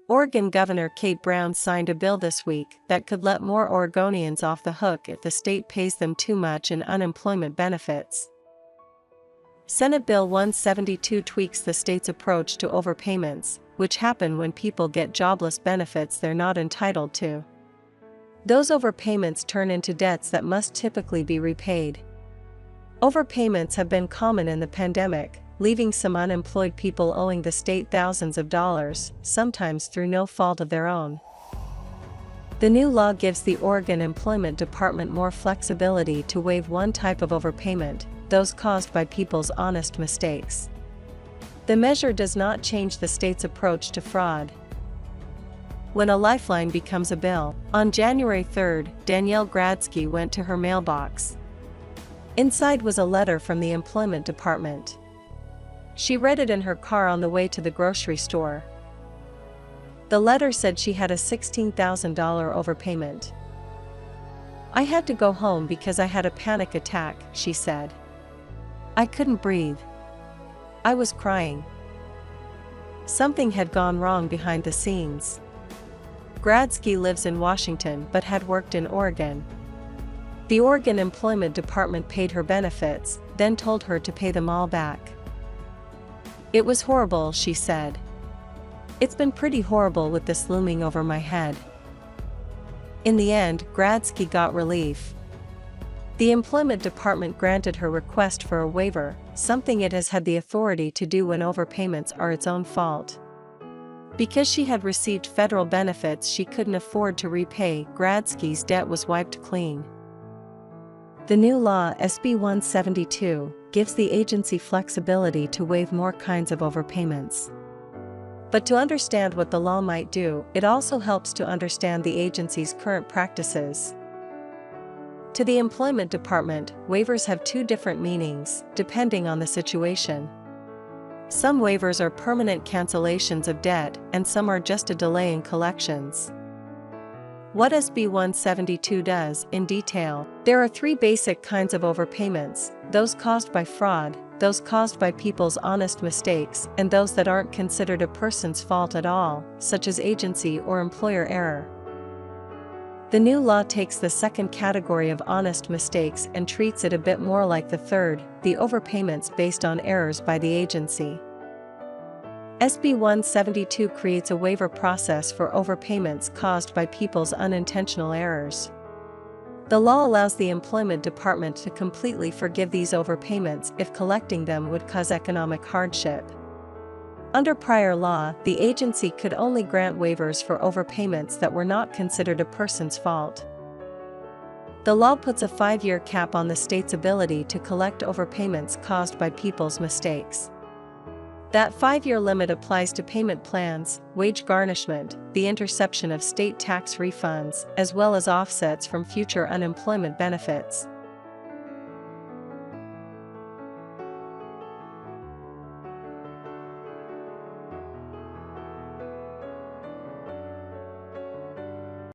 Oregon Governor Kate Brown signed a bill this week that could let more Oregonians off the hook if the state pays them too much in unemployment benefits. Senate Bill 172 tweaks the state's approach to overpayments, which happen when people get jobless benefits they're not entitled to. Those overpayments turn into debts that must typically be repaid. Overpayments have been common in the pandemic, leaving some unemployed people owing the state thousands of dollars, sometimes through no fault of their own. The new law gives the Oregon Employment Department more flexibility to waive one type of overpayment, those caused by people's honest mistakes. The measure does not change the state's approach to fraud. When a lifeline becomes a bill, on January 3, Danielle Gradsky went to her mailbox. Inside was a letter from the Employment Department. She read it in her car on the way to the grocery store. The letter said she had a $16,000 overpayment. "I had to go home because I had a panic attack," she said. "I couldn't breathe. I was crying." Something had gone wrong behind the scenes. Gradsky lives in Washington but had worked in Oregon. The Oregon Employment Department paid her benefits, then told her to pay them all back. "It was horrible," she said. "It's been pretty horrible with this looming over my head." In the end, Gradsky got relief. The Employment Department granted her request for a waiver, something it has had the authority to do when overpayments are its own fault. Because she had received federal benefits she couldn't afford to repay, Gradsky's debt was wiped clean. The new law, SB 172, gives the agency flexibility to waive more kinds of overpayments. But to understand what the law might do, it also helps to understand the agency's current practices. To the Employment Department, waivers have two different meanings, depending on the situation. Some waivers are permanent cancellations of debt, and some are just a delay in collections. What SB 172 does, in detail: there are three basic kinds of overpayments: those caused by fraud, those caused by people's honest mistakes, and those that aren't considered a person's fault at all, such as agency or employer error. The new law takes the second category of honest mistakes and treats it a bit more like the third, the overpayments based on errors by the agency. SB 172 creates a waiver process for overpayments caused by people's unintentional errors. The law allows the Employment Department to completely forgive these overpayments if collecting them would cause economic hardship. Under prior law, the agency could only grant waivers for overpayments that were not considered a person's fault. The law puts a 5-year cap on the state's ability to collect overpayments caused by people's mistakes. That 5-year limit applies to payment plans, wage garnishment, the interception of state tax refunds, as well as offsets from future unemployment benefits.